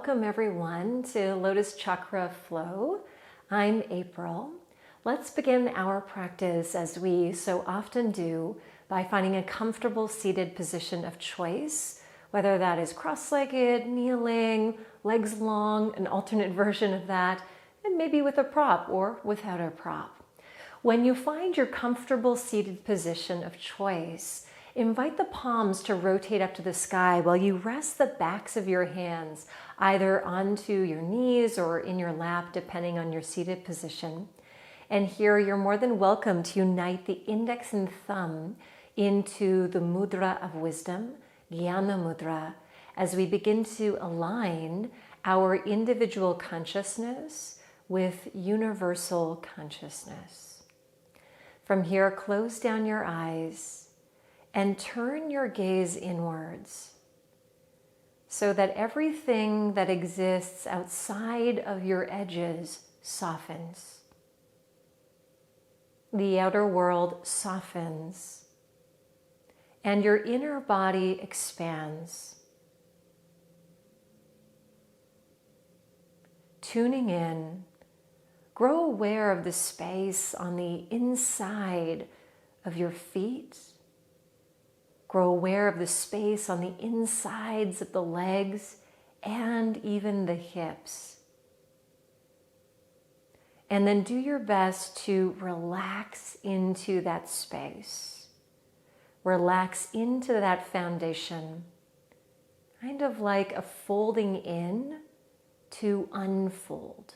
welcome everyone to Lotus Chakra Flow. I'm April. Let's begin our practice as we so often do by finding a comfortable seated position of choice, whether that is cross-legged, kneeling, legs long, an alternate version of that, and maybe with a prop or without a prop. When you find your comfortable seated position of choice, invite the palms to rotate up to the sky while you rest the backs of your hands either onto your knees or in your lap, depending on your seated position. And here you're more than welcome to unite the index and thumb into the mudra of wisdom, Jnana Mudra, as we begin to align our individual consciousness with universal consciousness. From here, close down your eyes and turn your gaze inwards so that everything that exists outside of your edges softens. The outer world softens and your inner body expands. Tuning in, grow aware of the space on the inside of your feet. Grow aware of the space on the insides of the legs and even the hips. And then do your best to relax into that space. Relax into that foundation, kind of like a folding in to unfold.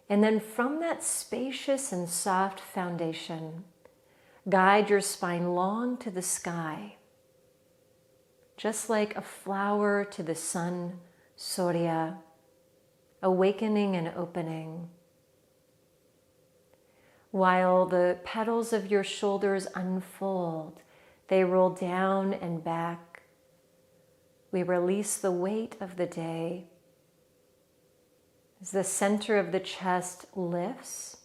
And then from that spacious and soft foundation, guide your spine long to the sky, just like a flower to the sun, Surya, awakening and opening. While the petals of your shoulders unfold, they roll down and back. We release the weight of the day. As the center of the chest lifts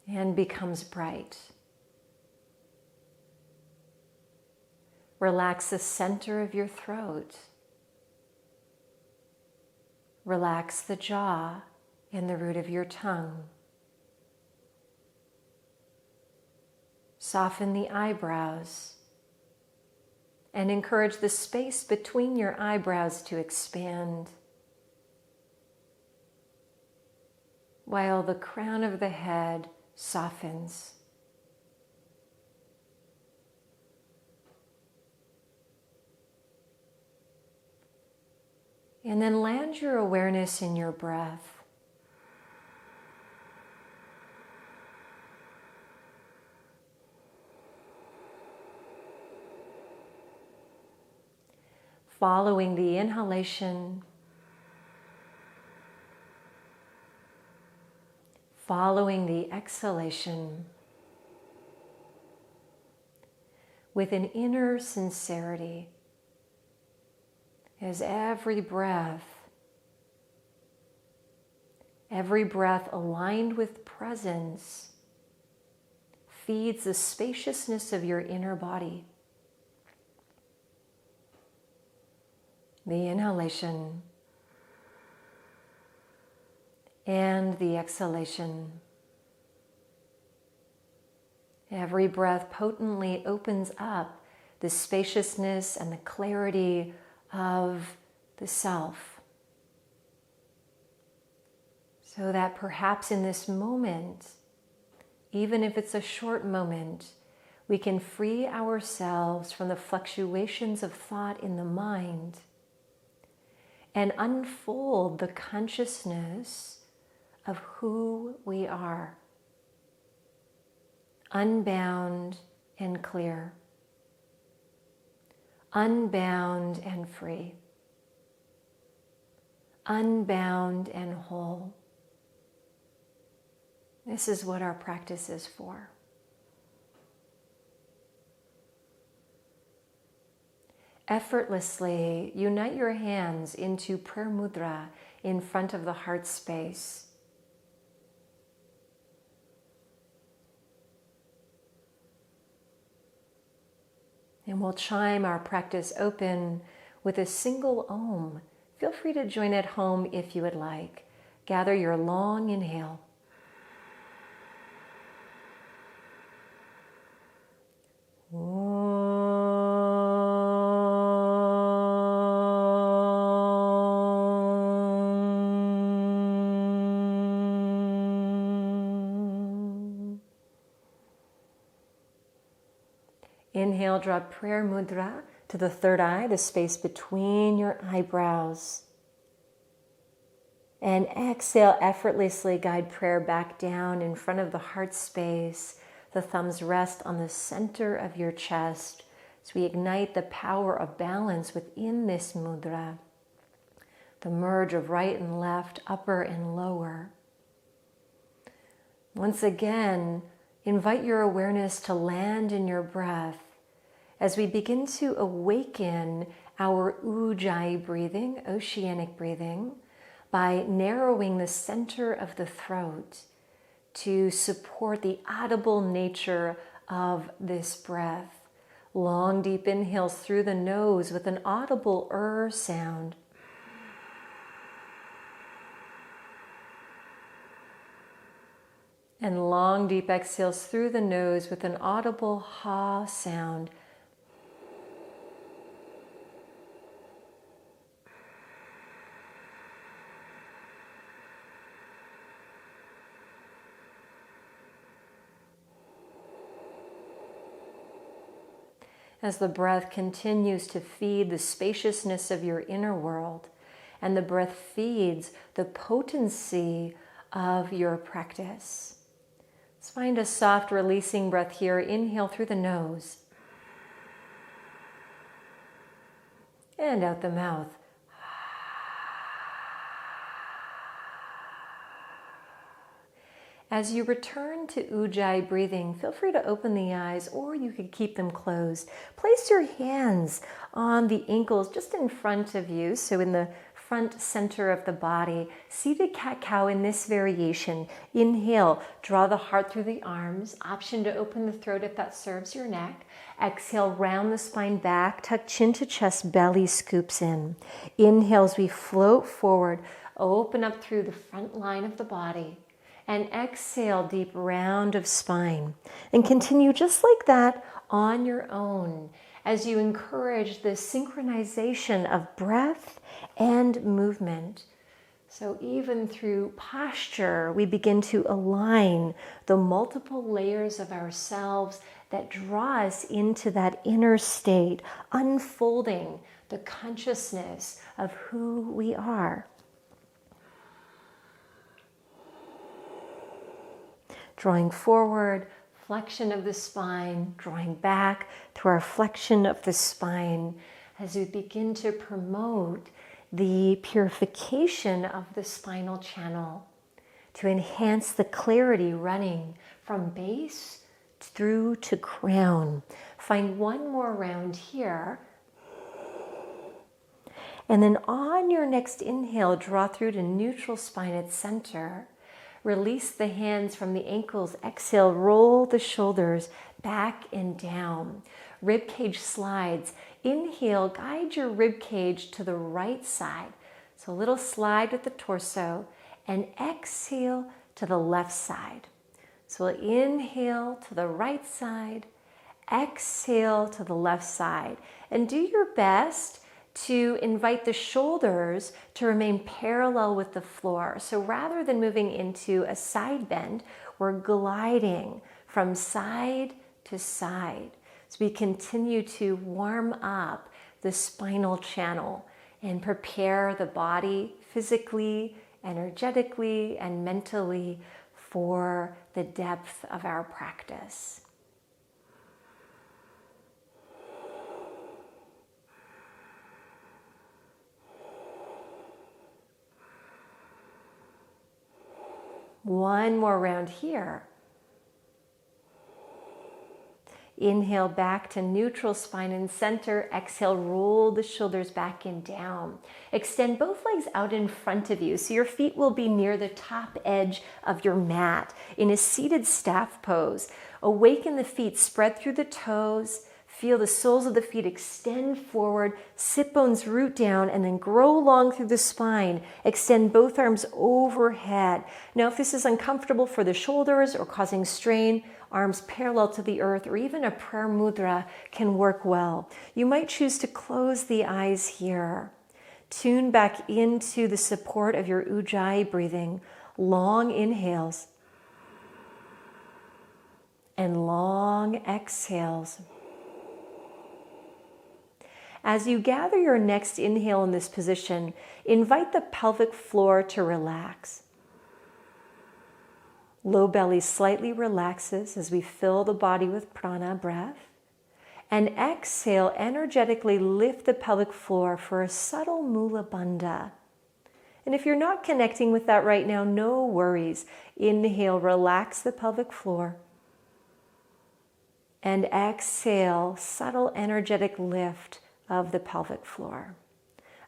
and becomes bright. Relax the center of your throat. Relax the jaw and the root of your tongue. Soften the eyebrows and encourage the space between your eyebrows to expand, while the crown of the head softens. And then land your awareness in your breath. Following the inhalation, following the exhalation with an inner sincerity, as every breath aligned with presence feeds the spaciousness of your inner body. The inhalation and the exhalation. Every breath potently opens up the spaciousness and the clarity of the self, so that perhaps in this moment, even if it's a short moment, we can free ourselves from the fluctuations of thought in the mind and unfold the consciousness of who we are, unbound and clear, unbound and free, unbound and whole. This is what our practice is for. Effortlessly unite your hands into prayer mudra in front of the heart space. And we'll chime our practice open with a single Om. Feel free to join at home if you would like. Gather your long inhale. Inhale, draw prayer mudra to the third eye, the space between your eyebrows. And exhale, effortlessly guide prayer back down in front of the heart space. The thumbs rest on the center of your chest as we ignite the power of balance within this mudra. The merge of right and left, upper and lower. Once again, invite your awareness to land in your breath as we begin to awaken our ujjayi breathing, oceanic breathing, by narrowing the center of the throat to support the audible nature of this breath. Long, deep inhales through the nose with an audible sound. And long, deep exhales through the nose with an audible ha sound. As the breath continues to feed the spaciousness of your inner world, and the breath feeds the potency of your practice. Let's find a soft releasing breath here. Inhale through the nose. And out the mouth. As you return to ujjayi breathing, feel free to open the eyes, or you could keep them closed. Place your hands on the ankles just in front of you, so in the front center of the body. Seated cat-cow in this variation. Inhale, draw the heart through the arms. Option to open the throat if that serves your neck. Exhale, round the spine back, tuck chin to chest, belly scoops in. Inhale as we float forward, open up through the front line of the body. And exhale, deep round of spine. And continue just like that on your own as you encourage the synchronization of breath and movement. So even through posture, we begin to align the multiple layers of ourselves that draw us into that inner state, unfolding the consciousness of who we are. Drawing forward, flexion of the spine, drawing back through our flexion of the spine as we begin to promote the purification of the spinal channel to enhance the clarity running from base through to crown. Find one more round here. And then on your next inhale, draw through to neutral spine at center. Release the hands from the ankles. Exhale, roll the shoulders back and down. Rib cage slides. Inhale, guide your rib cage to the right side. So a little slide with the torso, and exhale to the left side. So we'll inhale to the right side, exhale to the left side. And do your best to invite the shoulders to remain parallel with the floor. So rather than moving into a side bend, we're gliding from side to side. So we continue to warm up the spinal channel and prepare the body physically, energetically, and mentally for the depth of our practice. One more round here. Inhale back to neutral spine and center. Exhale, roll the shoulders back and down. Extend both legs out in front of you so your feet will be near the top edge of your mat in a seated staff pose. Awaken the feet, spread through the toes. Feel the soles of the feet extend forward, sit bones root down, and then grow long through the spine. Extend both arms overhead. Now, if this is uncomfortable for the shoulders or causing strain, arms parallel to the earth, or even a prayer mudra can work well. You might choose to close the eyes here. Tune back into the support of your ujjayi breathing. Long inhales and long exhales. As you gather your next inhale in this position, invite the pelvic floor to relax. Low belly slightly relaxes as we fill the body with prana, breath. And exhale, energetically lift the pelvic floor for a subtle mula bandha. And if you're not connecting with that right now, no worries. Inhale, relax the pelvic floor. And exhale, subtle energetic lift of the pelvic floor.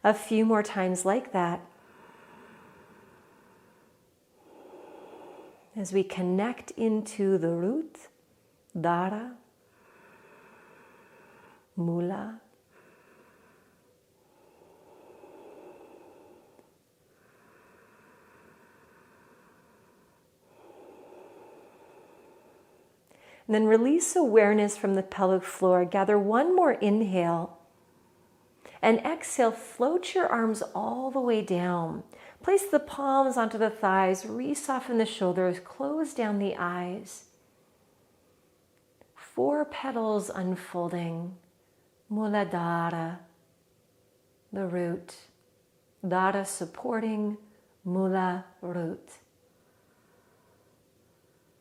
A few more times like that. As we connect into the root, dhara, mula, and then release awareness from the pelvic floor. Gather one more inhale. And exhale, float your arms all the way down. Place the palms onto the thighs, re-soften the shoulders, close down the eyes. 4 petals unfolding. Muladhara, the root. Dhara supporting, mula, root.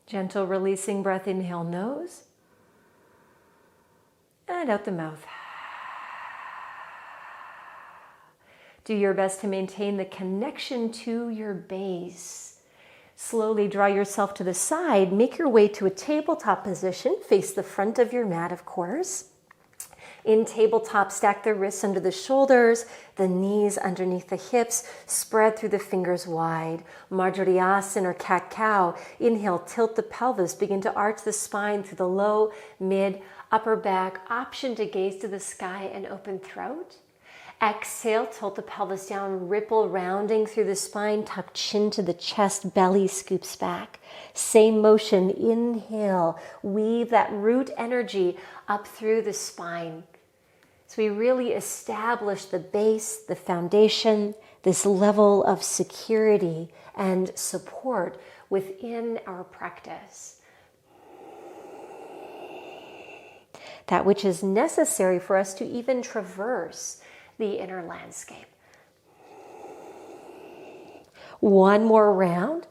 Gentle releasing breath, inhale nose. And out the mouth. Do your best to maintain the connection to your base. Slowly draw yourself to the side. Make your way to a tabletop position. Face the front of your mat, of course. In tabletop, stack the wrists under the shoulders, the knees underneath the hips, spread through the fingers wide. Marjariasana or cat-cow. Inhale, tilt the pelvis, begin to arch the spine through the low, mid, upper back. Option to gaze to the sky and open throat. Exhale, tilt the pelvis down, ripple rounding through the spine, tuck chin to the chest, belly scoops back. Same motion, inhale, weave that root energy up through the spine. So we really establish the base, the foundation, this level of security and support within our practice. That which is necessary for us to even traverse the inner landscape. One more round.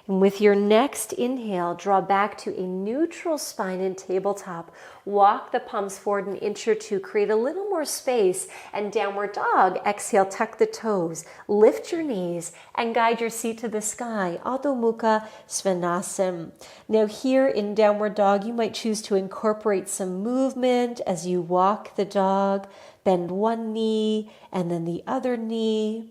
And with your next inhale, draw back to a neutral spine in tabletop. Walk the palms forward an inch or two, create a little more space, and downward dog. Exhale, tuck the toes, lift your knees, and guide your seat to the sky. Adho Mukha Svanasana. Now here in downward dog, you might choose to incorporate some movement as you walk the dog. Bend one knee and then the other knee.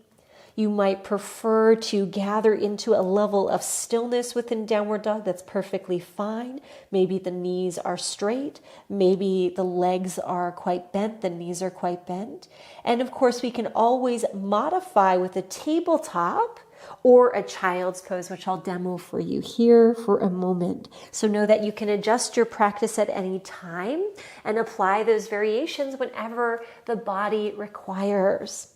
You might prefer to gather into a level of stillness within downward dog. That's perfectly fine. Maybe the knees are straight. Maybe the legs are quite bent. The knees are quite bent. And of course, we can always modify with a tabletop or a child's pose, which I'll demo for you here for a moment. So know that you can adjust your practice at any time and apply those variations whenever the body requires.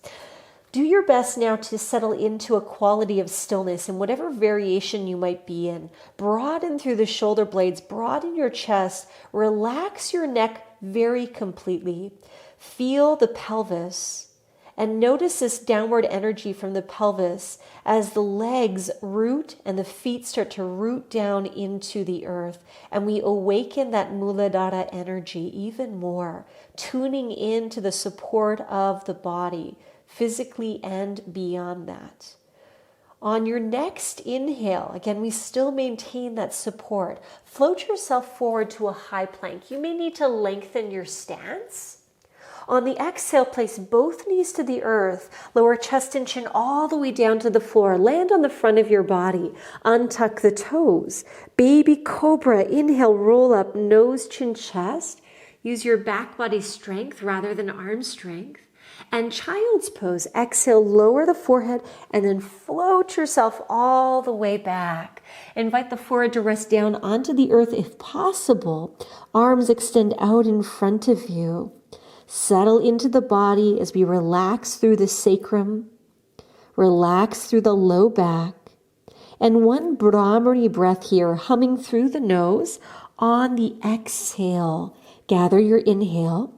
Do your best now to settle into a quality of stillness in whatever variation you might be in. Broaden through the shoulder blades, broaden your chest, relax your neck very completely. Feel the pelvis and notice this downward energy from the pelvis as the legs root and the feet start to root down into the earth. And we awaken that Muladhara energy even more, tuning into the support of the body, physically and beyond that. On your next inhale, again, we still maintain that support. Float yourself forward to a high plank. You may need to lengthen your stance. On the exhale, place both knees to the earth. Lower chest and chin all the way down to the floor. Land on the front of your body. Untuck the toes. Baby cobra. Inhale, roll up, nose, chin, chest. Use your back body strength rather than arm strength. And child's pose. Exhale, lower the forehead, and then float yourself all the way back. Invite the forehead to rest down onto the earth if possible. Arms extend out in front of you. Settle into the body as we relax through the sacrum, relax through the low back, and one Brahmari breath here, humming through the nose. On the exhale, gather your inhale.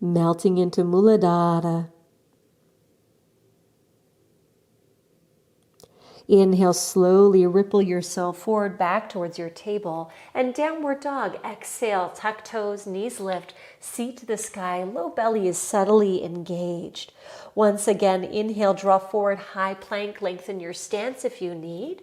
Melting into Muladhara. Inhale, slowly ripple yourself forward back towards your table. And downward dog. Exhale, tuck toes, knees lift, seat to the sky. Low belly is subtly engaged. Once again, inhale, draw forward, high plank. Lengthen your stance if you need.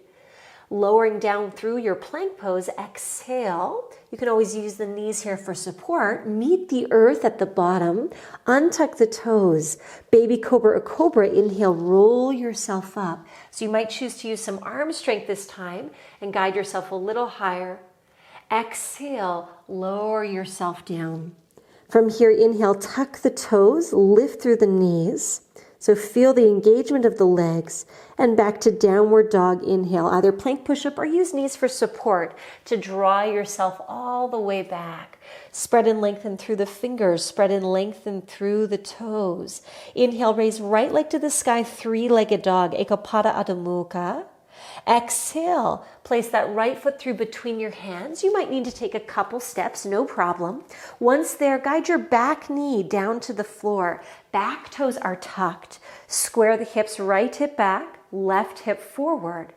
Lowering down through your plank pose, exhale. You can always use the knees here for support. Meet the earth at the bottom. Untuck the toes. Baby cobra or cobra. Inhale, roll yourself up. So you might choose to use some arm strength this time and guide yourself a little higher. Exhale, lower yourself down. From here, inhale, tuck the toes, lift through the knees. So feel the engagement of the legs, and back to downward dog. Inhale, either plank push-up or use knees for support to draw yourself all the way back. Spread and lengthen through the fingers, spread and lengthen through the toes. Inhale, raise right leg to the sky, three-legged dog, Ekapada Adho Mukha. Exhale, place that right foot through between your hands. You might need to take a couple steps, no problem. Once there, guide your back knee down to the floor. Back toes are tucked. Square the hips, right hip back, left hip forward.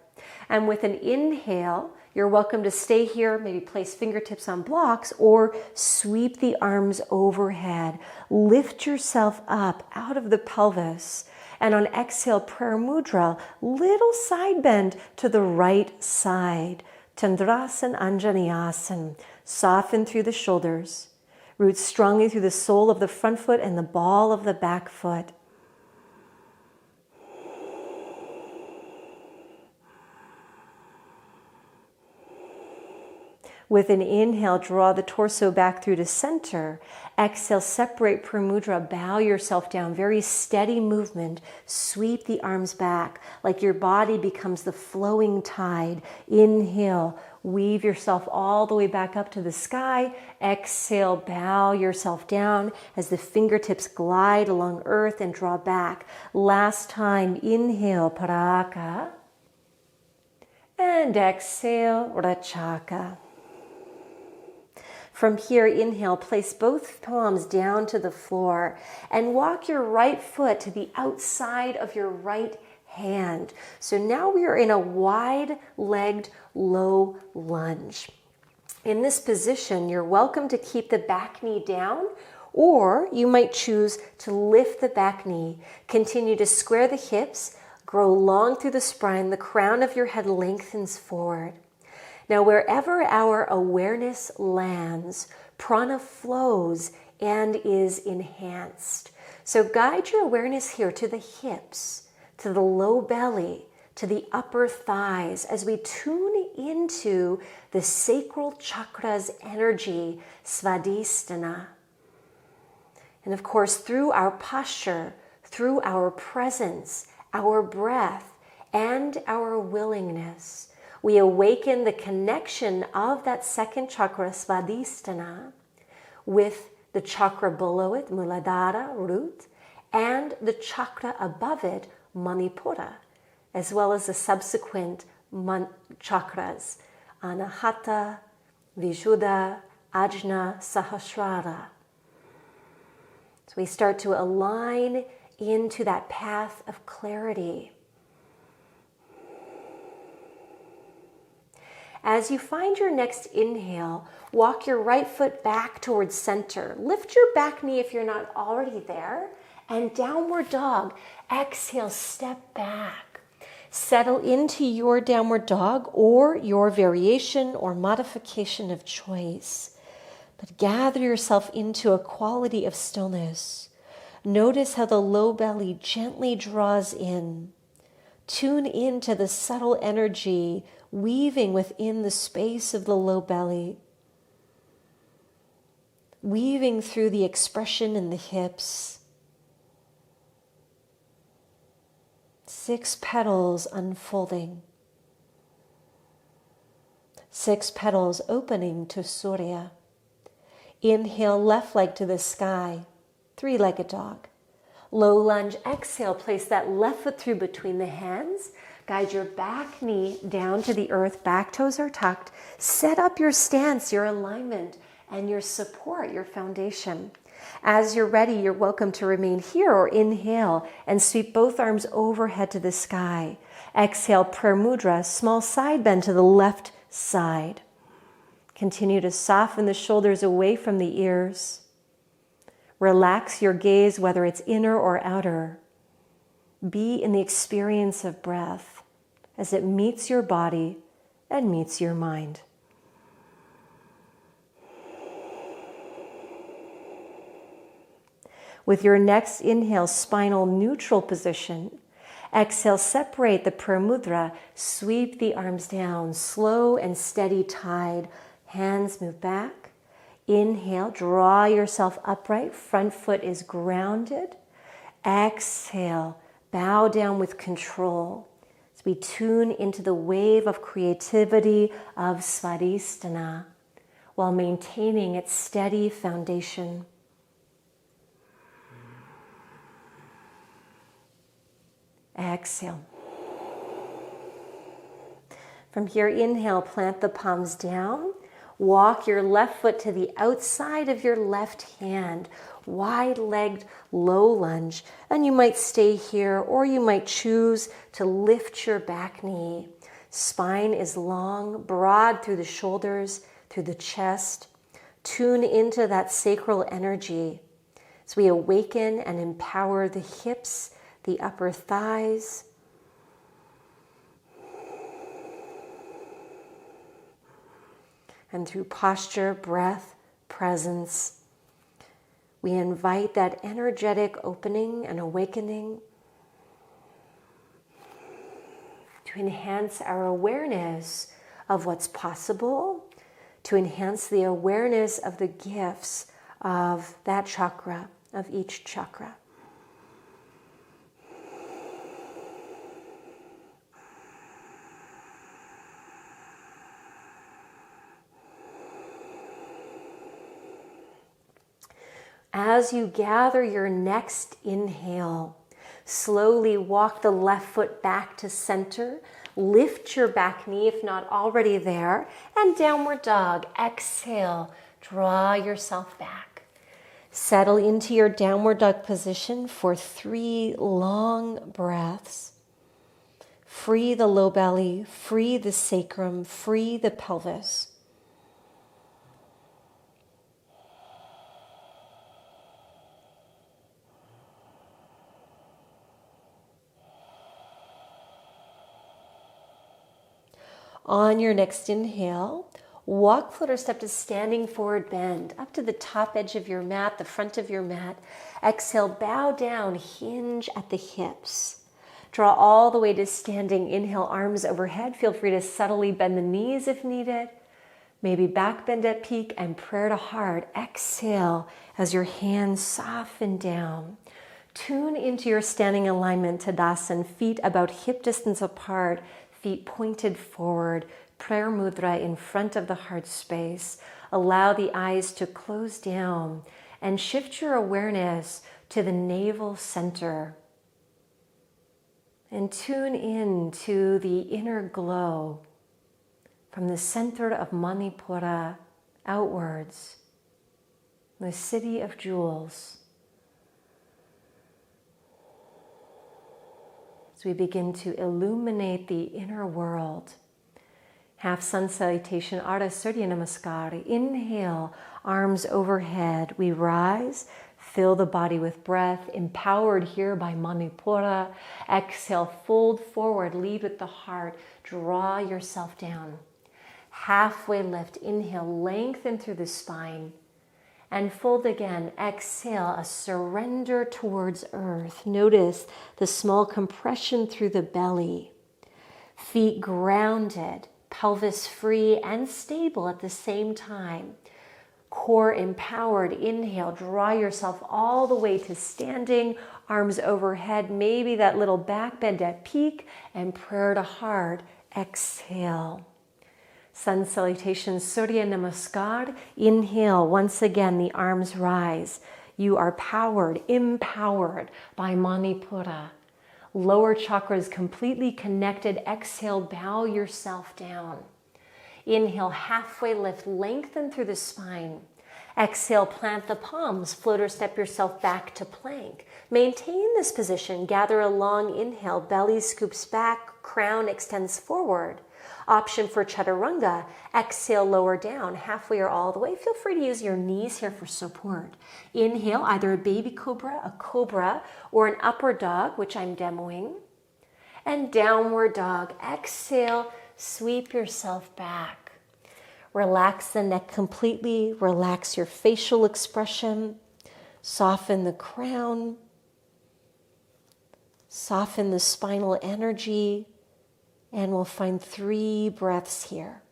And with an inhale, you're welcome to stay here, maybe place fingertips on blocks or sweep the arms overhead. Lift yourself up out of the pelvis. And on exhale, prayer mudra, little side bend to the right side. Chandrasana, Anjaneyasana. Soften through the shoulders. Roots strongly through the sole of the front foot and the ball of the back foot. With an inhale, draw the torso back through to center. Exhale, separate prayer mudra, bow yourself down. Very steady movement. Sweep the arms back like your body becomes the flowing tide. Inhale, weave yourself all the way back up to the sky. Exhale, bow yourself down as the fingertips glide along earth and draw back. Last time, inhale, paraka. And exhale, rachaka. From here, inhale, place both palms down to the floor and walk your right foot to the outside of your right hand. So now we are in a wide-legged low lunge. In this position, you're welcome to keep the back knee down, or you might choose to lift the back knee. Continue to square the hips, grow long through the spine, the crown of your head lengthens forward. Now, wherever our awareness lands, prana flows and is enhanced. So guide your awareness here to the hips, to the low belly, to the upper thighs as we tune into the sacral chakra's energy, svadhisthana. And of course, through our posture, through our presence, our breath, and our willingness, we awaken the connection of that second chakra, svadhisthana, with the chakra below it, Muladhara, root, and the chakra above it, Manipura, as well as the subsequent chakras, Anahata, Vishuddha, Ajna, Sahasrara. So we start to align into that path of clarity. As you find your next inhale, walk your right foot back towards center. Lift your back knee if you're not already there. And downward dog. Exhale, step back. Settle into your downward dog or your variation or modification of choice. But gather yourself into a quality of stillness. Notice how the low belly gently draws in. Tune into the subtle energy weaving within the space of the low belly, weaving through the expression in the hips. 6 petals unfolding. 6 petals opening to Surya. Inhale, left leg to the sky, 3-legged dog. Low lunge, exhale, place that left foot through between the hands. Guide your back knee down to the earth, back toes are tucked. Set up your stance, your alignment, and your support, your foundation. As you're ready, you're welcome to remain here or inhale and sweep both arms overhead to the sky. Exhale, prayer mudra, small side bend to the left side. Continue to soften the shoulders away from the ears. Relax your gaze, whether it's inner or outer. Be in the experience of breath as it meets your body and meets your mind. With your next inhale, spinal neutral position. Exhale, separate the prayer mudra, sweep the arms down, slow and steady tide. Hands move back. Inhale, draw yourself upright, front foot is grounded. Exhale, bow down with control as we tune into the wave of creativity of Svadhisthana while maintaining its steady foundation. Exhale. From here, inhale, plant the palms down. Walk your left foot to the outside of your left hand. Wide-legged low lunge. And you might stay here or you might choose to lift your back knee. Spine is long, broad through the shoulders, through the chest. Tune into that sacral energy as we awaken and empower the hips, the upper thighs. And through posture, breath, presence, we invite that energetic opening and awakening to enhance our awareness of what's possible, to enhance the awareness of the gifts of that chakra, of each chakra. As you gather your next inhale, slowly walk the left foot back to center. Lift your back knee if not already there. And downward dog. Exhale. Draw yourself back. Settle into your downward dog position for 3 long breaths. Free the low belly. Free the sacrum. Free the pelvis. On your next inhale, walk float or step to standing forward bend up to the top edge of your mat, the front of your mat. Exhale, bow down, hinge at the hips. Draw all the way to standing. Inhale, arms overhead. Feel free to subtly bend the knees if needed. Maybe back bend at peak and prayer to heart. Exhale as your hands soften down. Tune into your standing alignment, Tadasana, feet about hip distance apart. Feet pointed forward, prayer mudra in front of the heart space. Allow the eyes to close down and shift your awareness to the navel center. And tune in to the inner glow from the center of Manipura outwards, the city of jewels. We begin to illuminate the inner world Half sun salutation, Ardha Surya Namaskar. Inhale, arms overhead. We rise, fill the body with breath, empowered here by Manipura. Exhale, fold forward, lead with the heart. Draw yourself down. Halfway lift, inhale, lengthen through the spine. And fold again. Exhale, a surrender towards earth. Notice the small compression through the belly. Feet grounded, pelvis free and stable at the same time. Core empowered. Inhale, draw yourself all the way to standing, arms overhead, maybe that little back bend at peak, and prayer to heart. Exhale. Sun salutation, Surya Namaskar. Inhale, once again, the arms rise. You are powered, empowered by Manipura. Lower chakras completely connected. Exhale, bow yourself down. Inhale, halfway lift, lengthen through the spine. Exhale, plant the palms, float or step yourself back to plank. Maintain this position, gather a long inhale, belly scoops back, crown extends forward. Option for chaturanga, exhale, lower down, halfway or all the way. Feel free to use your knees here for support. Inhale, either a baby cobra, or an upward dog, which I'm demoing. And downward dog. Exhale, sweep yourself back. Relax the neck completely. Relax your facial expression. Soften the crown. Soften the spinal energy. And we'll find 3 breaths here.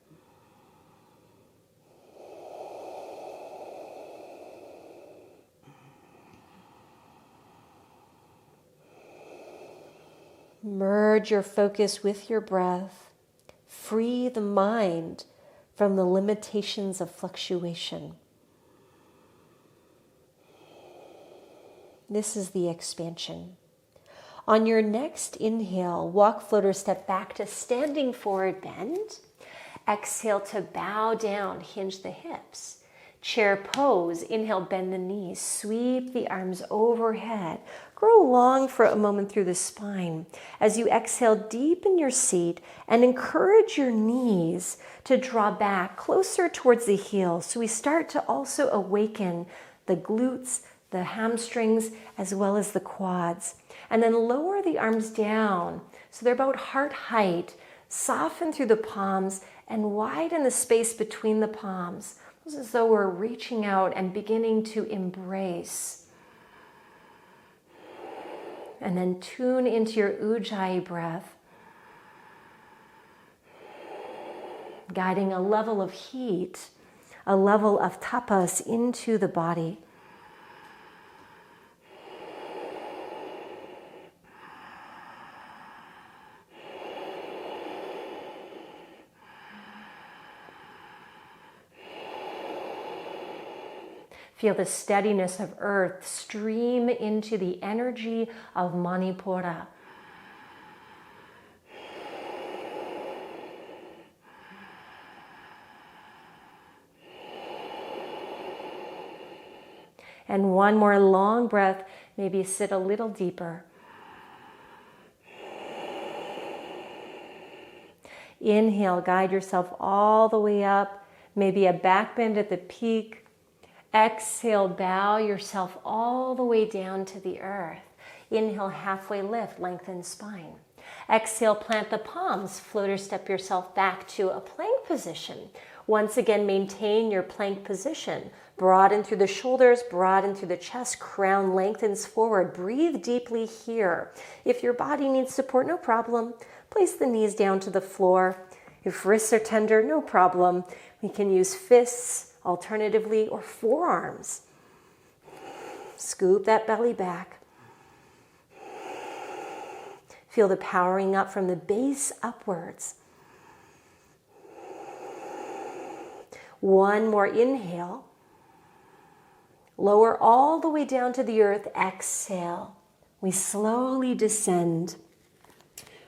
Merge your focus with your breath. Free the mind from the limitations of fluctuation. This is the expansion. On your next inhale, walk, float, or step back to standing forward bend. Exhale to bow down, hinge the hips. Chair pose, inhale, bend the knees, sweep the arms overhead. Grow long for a moment through the spine. As you exhale, deepen your seat and encourage your knees to draw back closer towards the heels. So we start to also awaken the glutes, the hamstrings, as well as the quads. And then lower the arms down so they're about heart height. Soften through the palms and widen the space between the palms. It's as though we're reaching out and beginning to embrace. And then tune into your Ujjayi breath, guiding a level of heat, a level of tapas into the body. Feel the steadiness of earth stream into the energy of Manipura. And one more long breath, maybe sit a little deeper. Inhale, guide yourself all the way up, maybe a back bend at the peak. Exhale, bow yourself all the way down to the earth. Inhale, halfway lift, lengthen spine. Exhale, plant the palms, float or step yourself back to a plank position. Once again, maintain your plank position. Broaden through the shoulders, broaden through the chest, crown lengthens forward. Breathe deeply here. If your body needs support, no problem. Place the knees down to the floor. If wrists are tender, no problem. We can use fists, alternatively, or forearms. Scoop that belly back. Feel the powering up from the base upwards. One more inhale. Lower all the way down to the earth. Exhale. We slowly descend.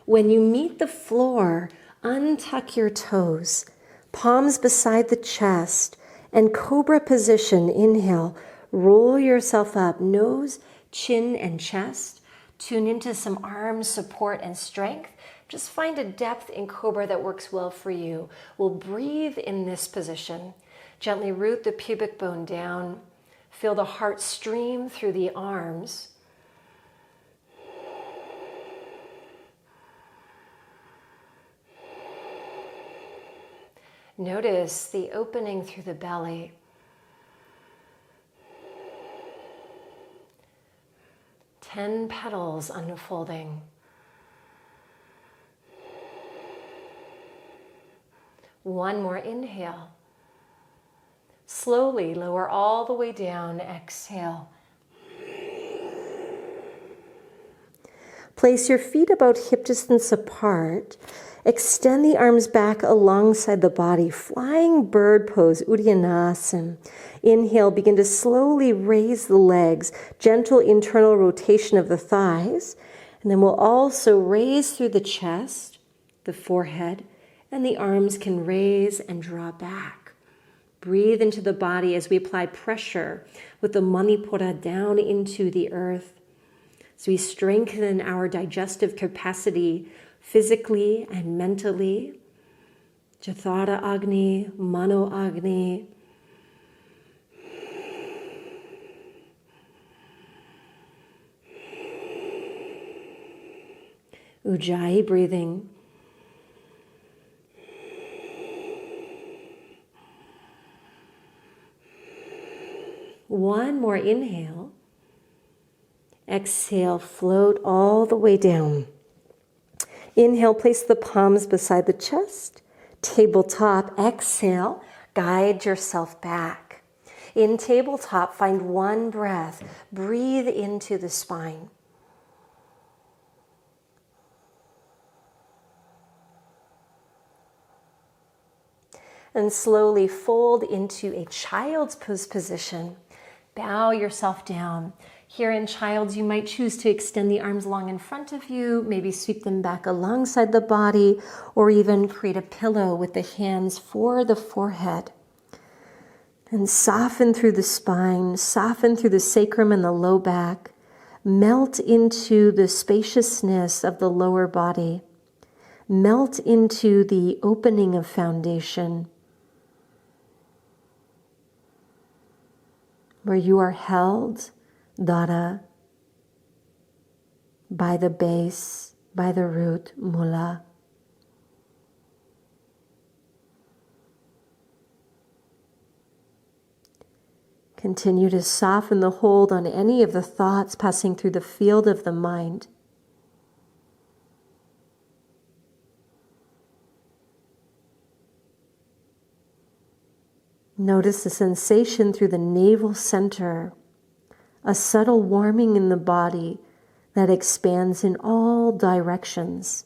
When you meet the floor, untuck your toes. Palms beside the chest. And cobra position, inhale, roll yourself up, nose, chin, and chest. Tune into some arm support and strength. Just find a depth in cobra that works well for you. We'll breathe in this position. Gently root the pubic bone down. Feel the heart stream through the arms. Notice the opening through the belly. 10 petals unfolding. One more inhale. Slowly lower all the way down. Exhale. Place your feet about hip distance apart. Extend the arms back alongside the body. Flying bird pose, Udyanasana. Inhale, begin to slowly raise the legs. Gentle internal rotation of the thighs. And then we'll also raise through the chest, the forehead, and the arms can raise and draw back. Breathe into the body as we apply pressure with the Manipura down into the earth. So we strengthen our digestive capacity physically and mentally. Jathara Agni, Mano Agni. Ujjayi breathing. One more inhale. Exhale, float all the way down. Inhale, place the palms beside the chest. Tabletop, exhale, guide yourself back. In tabletop, find one breath. Breathe into the spine. And slowly fold into a child's pose position. Bow yourself down. Here in child's, you might choose to extend the arms long in front of you, maybe sweep them back alongside the body, or even create a pillow with the hands for the forehead. And soften through the spine, soften through the sacrum and the low back. Melt into the spaciousness of the lower body. Melt into the opening of foundation, where you are held, Dara, by the base, by the root, Mula. Continue to soften the hold on any of the thoughts passing through the field of the mind. Notice the sensation through the navel center, a subtle warming in the body that expands in all directions.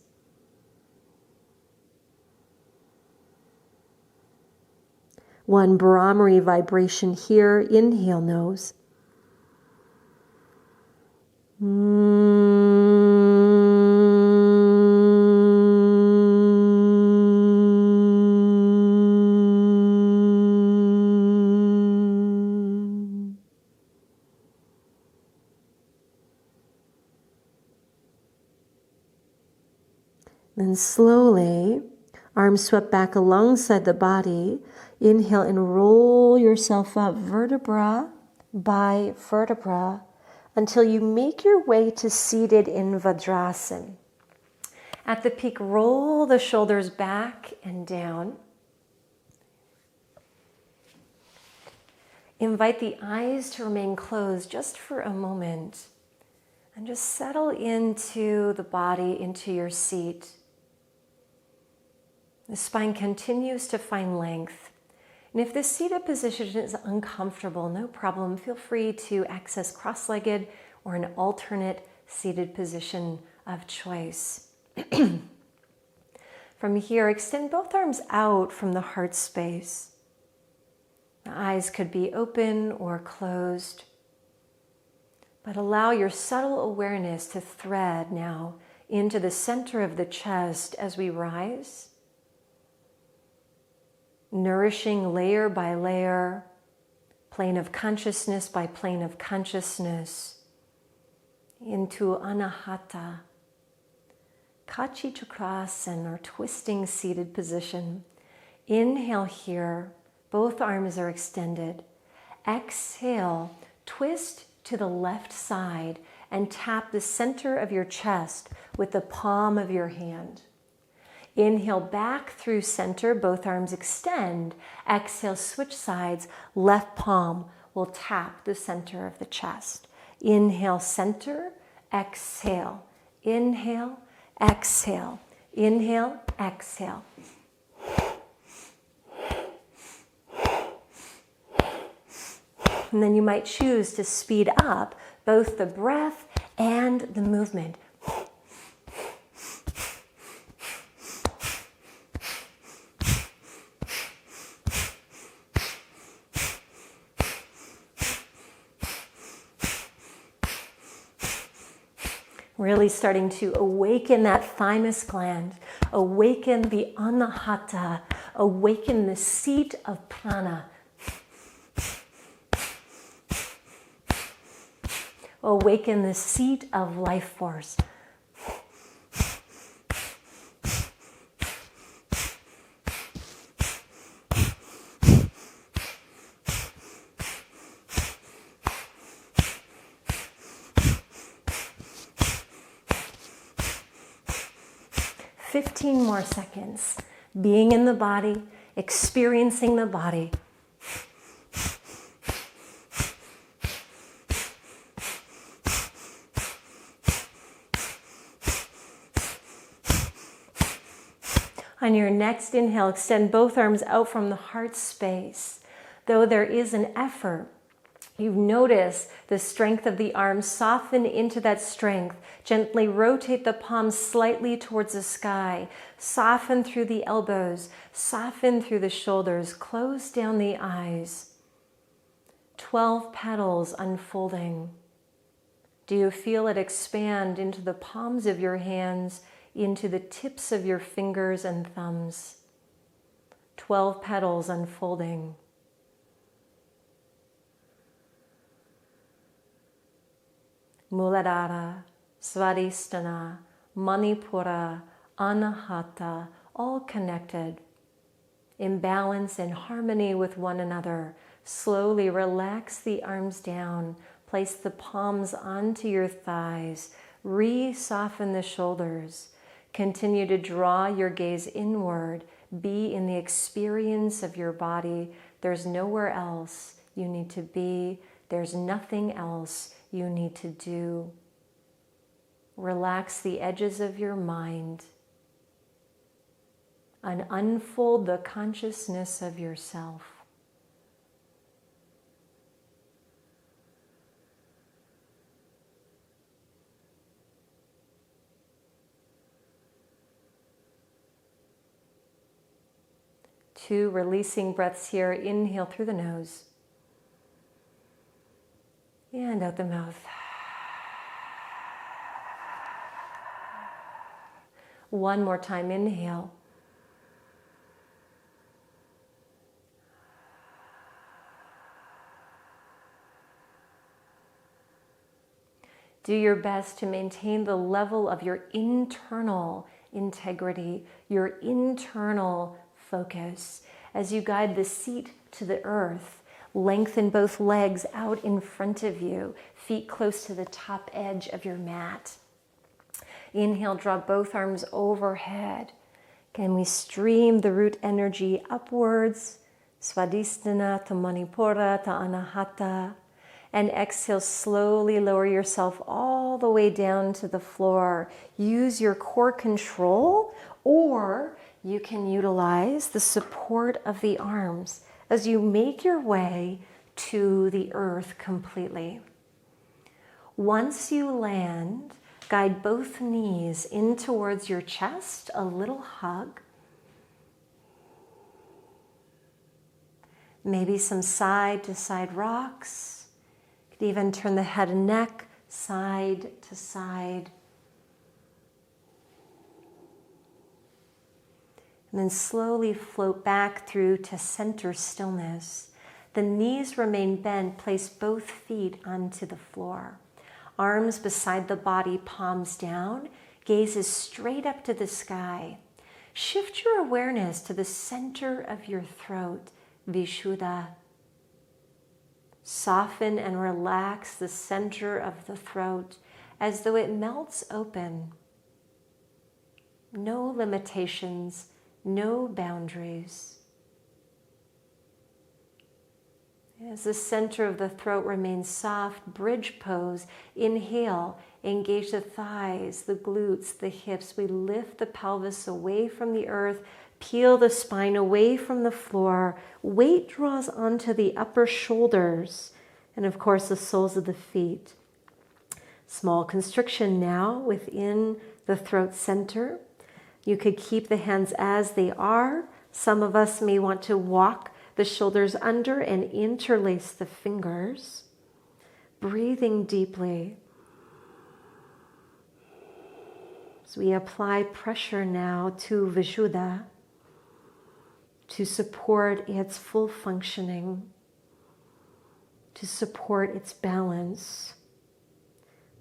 One Brahmari vibration here, inhale nose. Then slowly, arms swept back alongside the body. Inhale and roll yourself up vertebra by vertebra until you make your way to seated in Vajrasana. At the peak, roll the shoulders back and down. Invite the eyes to remain closed just for a moment and just settle into the body, into your seat. The spine continues to find length. And if this seated position is uncomfortable, no problem. Feel free to access cross-legged or an alternate seated position of choice. From here, extend both arms out from the heart space. The eyes could be open or closed. But allow your subtle awareness to thread now into the center of the chest as we rise. Nourishing layer by layer, plane of consciousness by plane of consciousness, into anahata, Kachi Chakrasana, or twisting seated position. Inhale here, both arms are extended. Exhale, twist to the left side and tap the center of your chest with the palm of your hand. Inhale back through center, both arms extend. Exhale, switch sides, left palm will tap the center of the chest. Inhale, center, exhale. Inhale, exhale. Inhale, exhale. And then you might choose to speed up both the breath and the movement. Really starting to awaken that thymus gland, awaken the anahata, awaken the seat of prana. Awaken the seat of life force. Fifteen more seconds. Being in the body, experiencing the body. On your next inhale, extend both arms out from the heart space. Though there is an effort, you notice the strength of the arms. Soften into that strength. Gently rotate the palms slightly towards the sky. Soften through the elbows. Soften through the shoulders. Close down the eyes. 12 petals unfolding. Do you feel it expand into the palms of your hands, into the tips of your fingers and thumbs? 12 petals unfolding. Muladhara, Svadhisthana, Manipura, Anahata, all connected. In balance and harmony with one another. Slowly relax the arms down. Place the palms onto your thighs. Re-soften the shoulders. Continue to draw your gaze inward. Be in the experience of your body. There's nowhere else you need to be. There's nothing else you need to do. Relax the edges of your mind and unfold the consciousness of yourself. Two releasing breaths here. Inhale through the nose and out the mouth. One more time. Inhale. Do your best to maintain the level of your internal integrity, your internal focus. As you guide the seat to the earth, lengthen both legs out in front of you, feet close to the top edge of your mat. Inhale, draw both arms overhead. Can we stream the root energy upwards? Svadhisthana to Manipura to Anahata. And exhale, slowly lower yourself all the way down to the floor. Use your core control, or you can utilize the support of the arms as you make your way to the earth completely. Once you land, guide both knees in towards your chest, a little hug. Maybe some side to side rocks. You could even turn the head and neck side to side. And then slowly float back through to center stillness. The knees remain bent. Place both feet onto the floor. Arms beside the body, palms down. Gaze is straight up to the sky. Shift your awareness to the center of your throat, Vishuddha. Soften and relax the center of the throat as though it melts open. No limitations, no boundaries. As the center of the throat remains soft, bridge pose, inhale, engage the thighs, the glutes, the hips. We lift the pelvis away from the earth, peel the spine away from the floor. Weight draws onto the upper shoulders and, of course, the soles of the feet. Small constriction now within the throat center. You could keep the hands as they are. Some of us may want to walk the shoulders under and interlace the fingers. Breathing deeply. So we apply pressure now to Vishuddha to support its full functioning, to support its balance.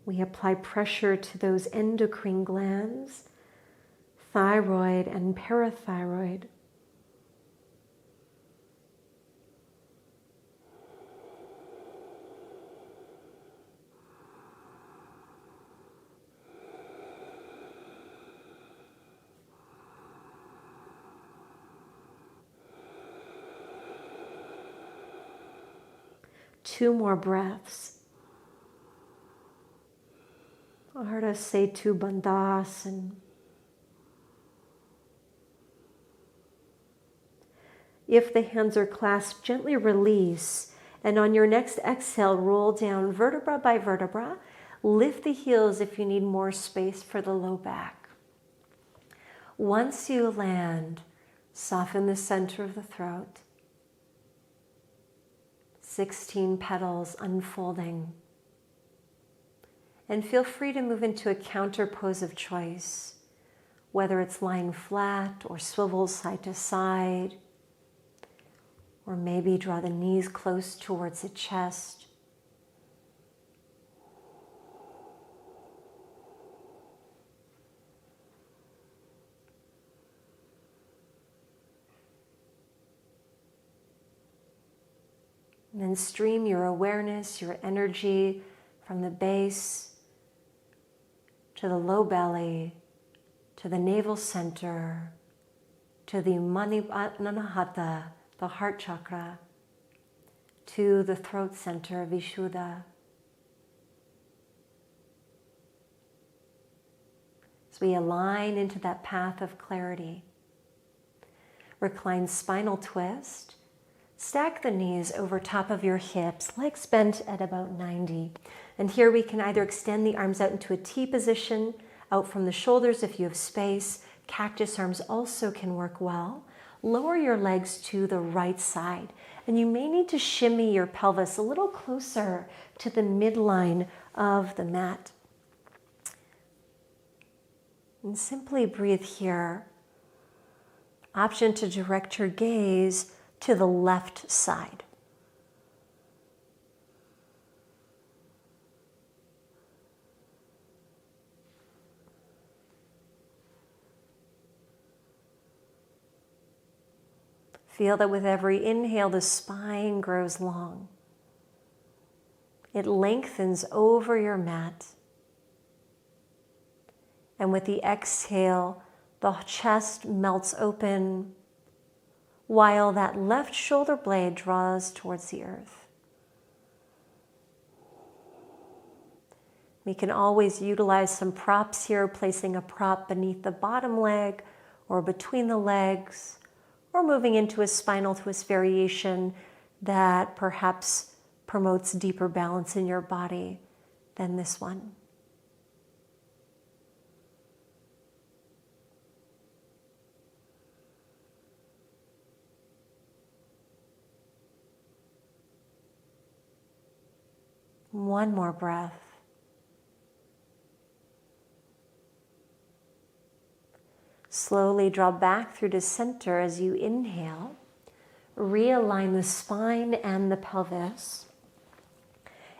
We apply pressure to those endocrine glands, thyroid and parathyroid. Two more breaths. Ardha Setu Bandhasan. If the hands are clasped, gently release. And on your next exhale, roll down vertebra by vertebra. Lift the heels if you need more space for the low back. Once you land, soften the center of the throat. 16 petals unfolding. And feel free to move into a counter pose of choice, whether it's lying flat or swivel side to side, or maybe draw the knees close towards the chest. And then stream your awareness, your energy from the base to the low belly, to the navel center, to the Anahata, the heart chakra, to the throat center, Vishuddha. As we align into that path of clarity, recline spinal twist. Stack the knees over top of your hips, legs bent at about 90. And here we can either extend the arms out into a T position, out from the shoulders if you have space. Cactus arms also can work well. Lower your legs to the right side. And you may need to shimmy your pelvis a little closer to the midline of the mat. And simply breathe here. Option to direct your gaze to the left side. Feel that with every inhale, the spine grows long. It lengthens over your mat. And with the exhale, the chest melts open, while that left shoulder blade draws towards the earth. We can always utilize some props here, placing a prop beneath the bottom leg or between the legs, or moving into a spinal twist variation that perhaps promotes deeper balance in your body than this one. One more breath. Slowly draw back through to center as you inhale. Realign the spine and the pelvis.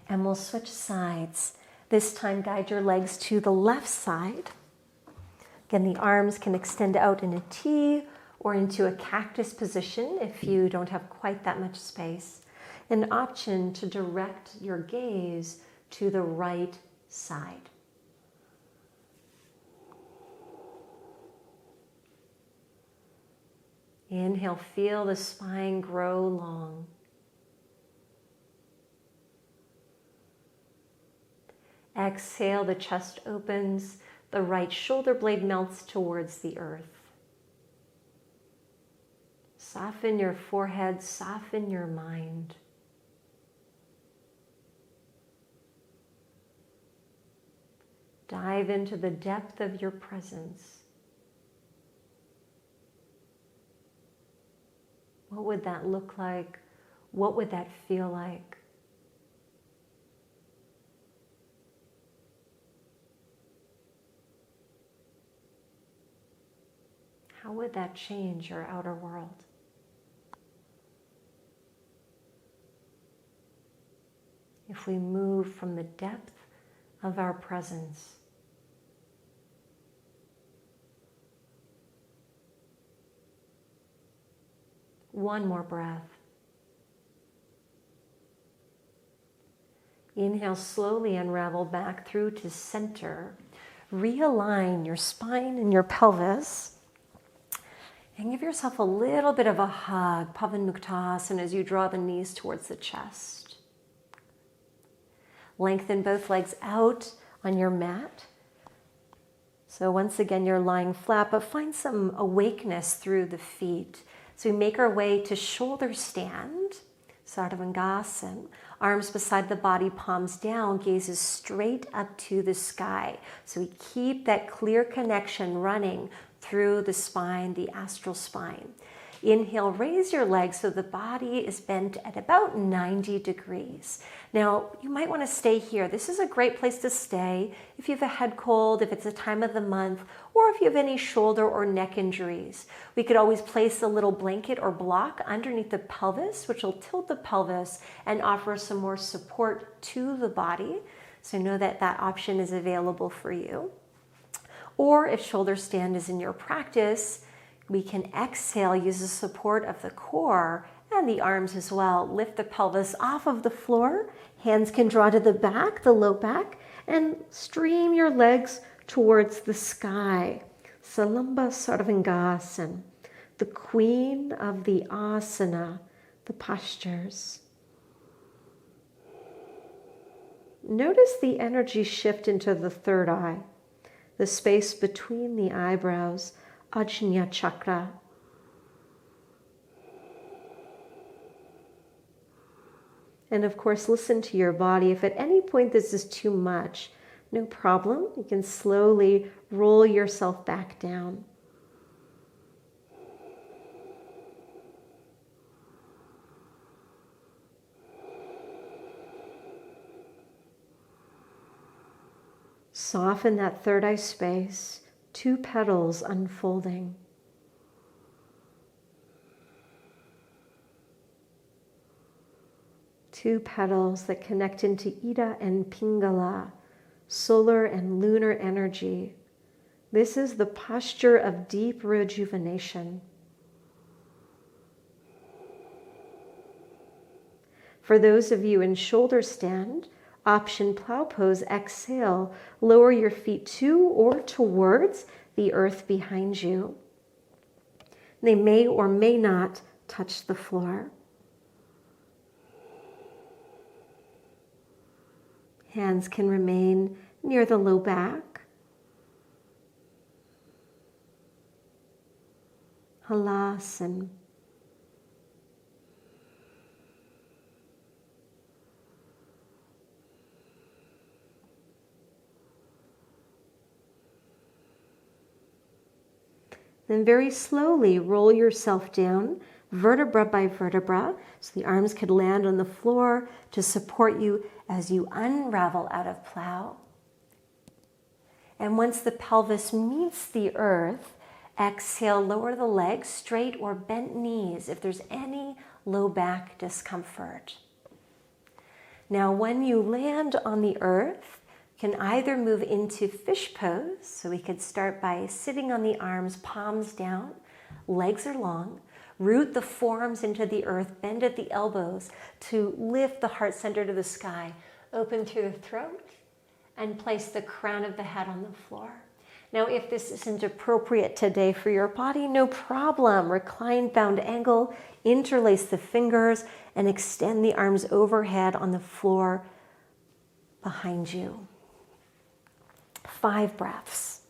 And we'll switch sides. This time, guide your legs to the left side. Again, the arms can extend out in a T or into a cactus position if you don't have quite that much space. An option to direct your gaze to the right side. Inhale, feel the spine grow long. Exhale, the chest opens, the right shoulder blade melts towards the earth. Soften your forehead, soften your mind. Dive into the depth of your presence. What would that look like? What would that feel like? How would that change your outer world? If we move from the depth of our presence, one more breath. Inhale, slowly unravel back through to center. Realign your spine and your pelvis. And give yourself a little bit of a hug, Pavanmuktasana, as you draw the knees towards the chest. Lengthen both legs out on your mat. So once again, you're lying flat, but find some awakeness through the feet. So we make our way to shoulder stand, Sarvangasana. Arms beside the body, palms down, gazes straight up to the sky. So we keep that clear connection running through the spine, the astral spine. Inhale, raise your legs so the body is bent at about 90 degrees. Now, you might want to stay here. This is a great place to stay if you have a head cold, if it's a time of the month, or if you have any shoulder or neck injuries. We could always place a little blanket or block underneath the pelvis, which will tilt the pelvis and offer some more support to the body. So know that that option is available for you. Or if shoulder stand is in your practice, we can exhale, use the support of the core and the arms as well. Lift the pelvis off of the floor. Hands can draw to the back, the low back, and stream your legs towards the sky. Salamba Sarvangasana, the queen of the asana, the postures. Notice the energy shift into the third eye, the space between the eyebrows, Ajna chakra. And of course, listen to your body. If at any point this is too much, no problem. You can slowly roll yourself back down. Soften that third eye space, two petals unfolding. Two petals that connect into Ida and Pingala, solar and lunar energy. This is the posture of deep rejuvenation. For those of you in shoulder stand, option plow pose, exhale, lower your feet to or towards the earth behind you. They may or may not touch the floor. Hands can remain near the low back. Halasana. Then very slowly roll yourself down, vertebra by vertebra, so the arms could land on the floor to support you as you unravel out of plow. And once the pelvis meets the earth, exhale, lower the legs, straight or bent knees if there's any low back discomfort. Now, when you land on the earth, You can either move into fish pose, so we could start by sitting on the arms, palms down, legs are long, root the forearms into the earth, bend at the elbows to lift the heart center to the sky, open through the throat, and place the crown of the head on the floor. Now, if this isn't appropriate today for your body, no problem. Recline bound angle, interlace the fingers, and extend the arms overhead on the floor behind you. 5 breaths.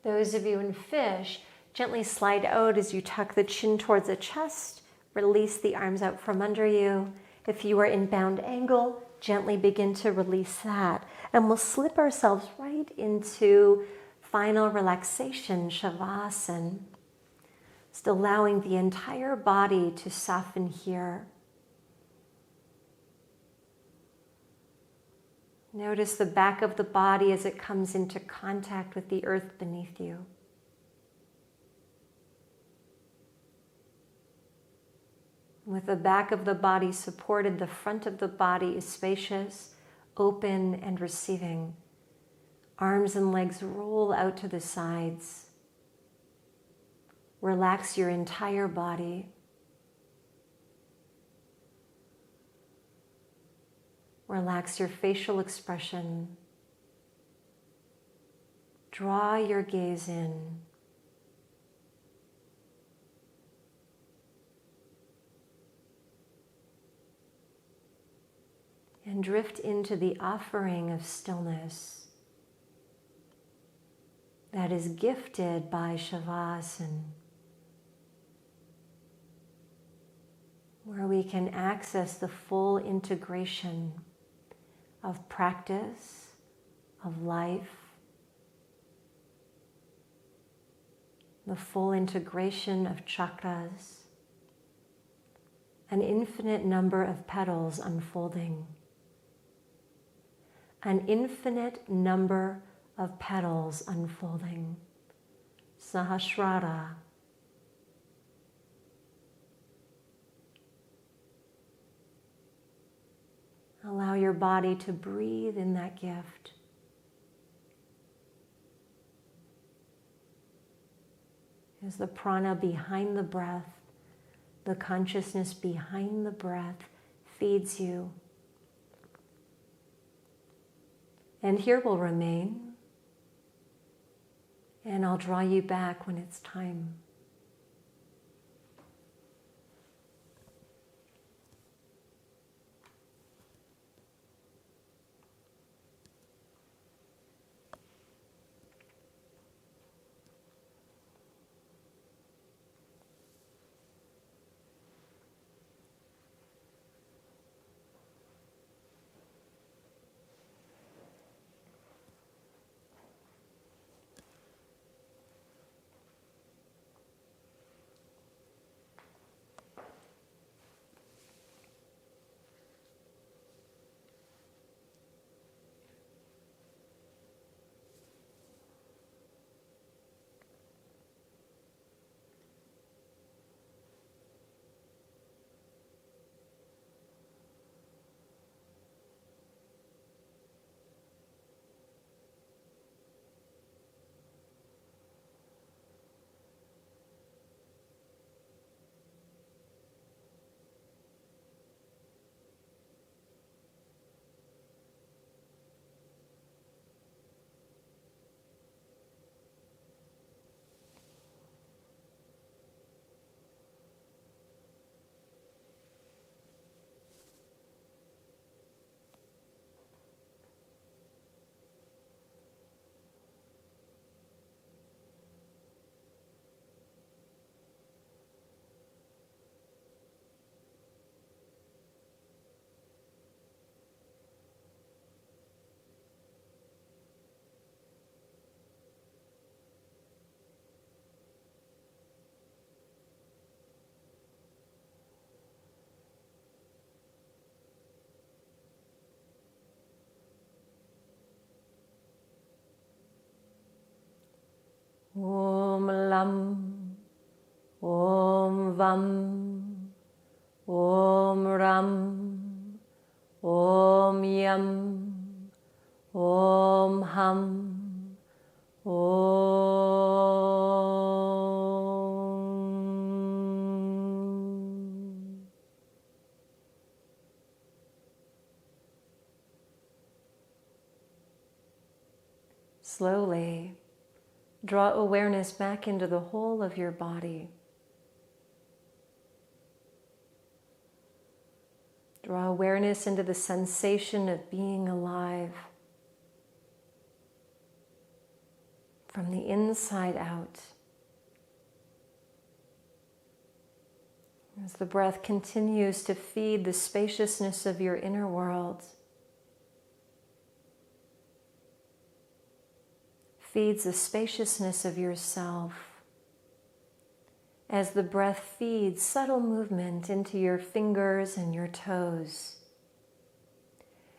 Those of you in fish, gently slide out as you tuck the chin towards the chest, release the arms out from under you. If you are in bound angle, gently begin to release that. And we'll slip ourselves right into final relaxation, shavasana. Just allowing the entire body to soften here. Notice the back of the body as it comes into contact with the earth beneath you. With the back of the body supported, the front of the body is spacious, open, and receiving. Arms and legs roll out to the sides. Relax your entire body. Relax your facial expression. Draw your gaze in. And drift into the offering of stillness that is gifted by Shavasana, where we can access the full integration of practice, of life, the full integration of chakras, an infinite number of petals unfolding, an infinite number of petals unfolding. Sahasrara. Allow your body to breathe in that gift. As the prana behind the breath, the consciousness behind the breath feeds you. And here we'll remain, and I'll draw you back when it's time. Vam, Om Ram, Om Yam, Om Hum, Om. Slowly draw awareness back into the whole of your body. Draw awareness into the sensation of being alive from the inside out. As the breath continues to feed the spaciousness of your inner world, feeds the spaciousness of yourself, as the breath feeds subtle movement into your fingers and your toes,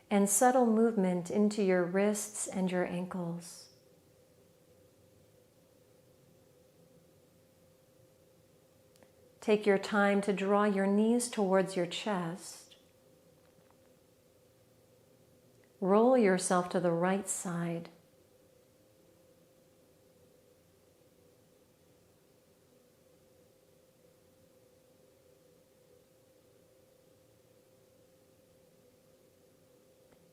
and subtle movement into your wrists and your ankles. Take your time to draw your knees towards your chest. Roll yourself to the right side.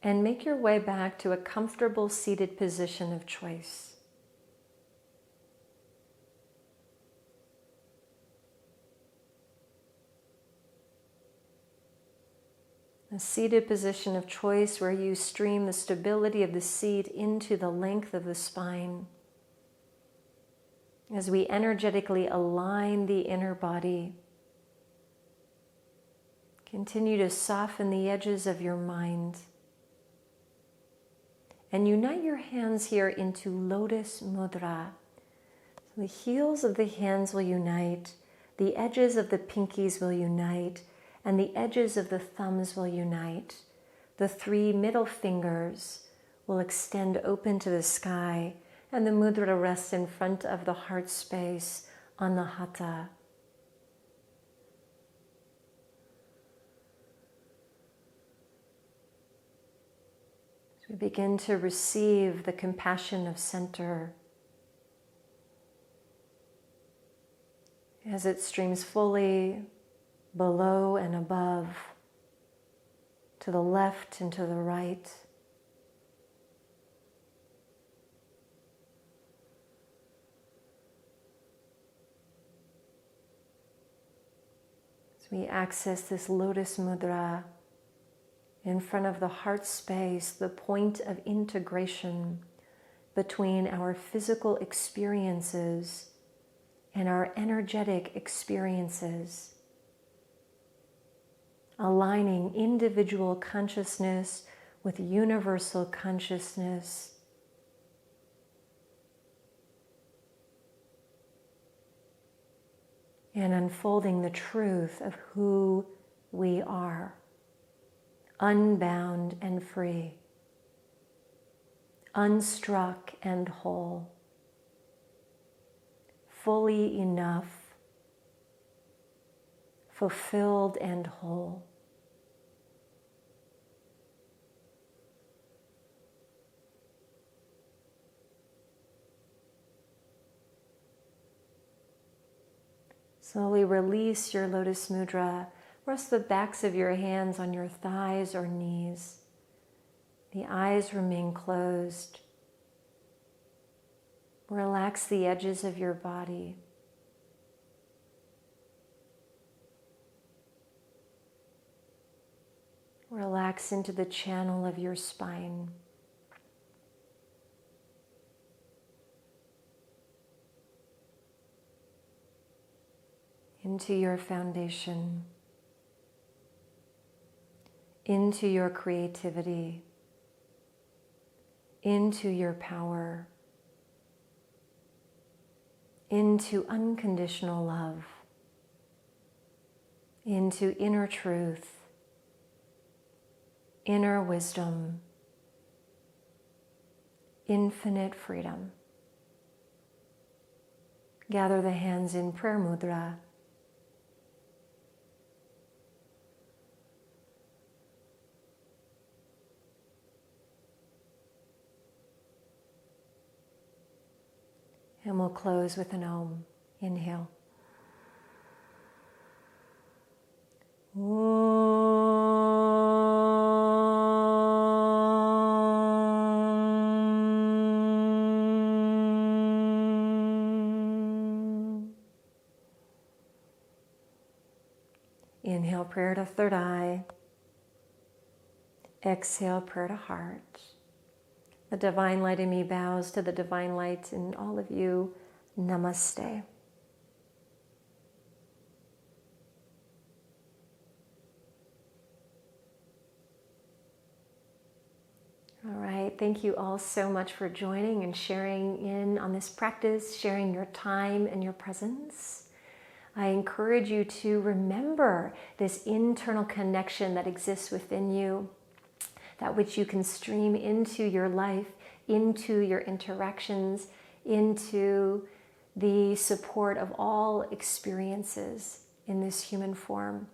And make your way back to a comfortable seated position of choice. A seated position of choice where you stream the stability of the seat into the length of the spine. As we energetically align the inner body, continue to soften the edges of your mind. And unite your hands here into Lotus Mudra. So the heels of the hands will unite, the edges of the pinkies will unite, and the edges of the thumbs will unite. The three middle fingers will extend open to the sky, and the mudra rests in front of the heart space on the hatha. We begin to receive the compassion of center as it streams fully below and above, to the left and to the right. As we access this Lotus Mudra, in front of the heart space, the point of integration between our physical experiences and our energetic experiences, aligning individual consciousness with universal consciousness, and unfolding the truth of who we are. Unbound and free, unstruck and whole, fully enough, fulfilled and whole. Slowly release your Lotus Mudra. Rest the backs of your hands on your thighs or knees. The eyes remain closed. Relax the edges of your body. Relax into the channel of your spine. Into your foundation. Into your creativity, into your power, into unconditional love, into inner truth, inner wisdom, infinite freedom. Gather the hands in prayer mudra. And we'll close with an Om. Inhale. Inhale, prayer to third eye. Exhale, prayer to heart. The divine light in me bows to the divine light in all of you. Namaste. All right, thank you all so much for joining and sharing in on this practice, sharing your time and your presence. I encourage you to remember this internal connection that exists within you, that which you can stream into your life, into your interactions, into the support of all experiences in this human form.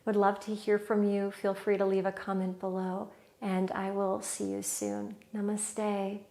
Would love to hear from you. Feel free to leave a comment below, and I will see you soon. Namaste.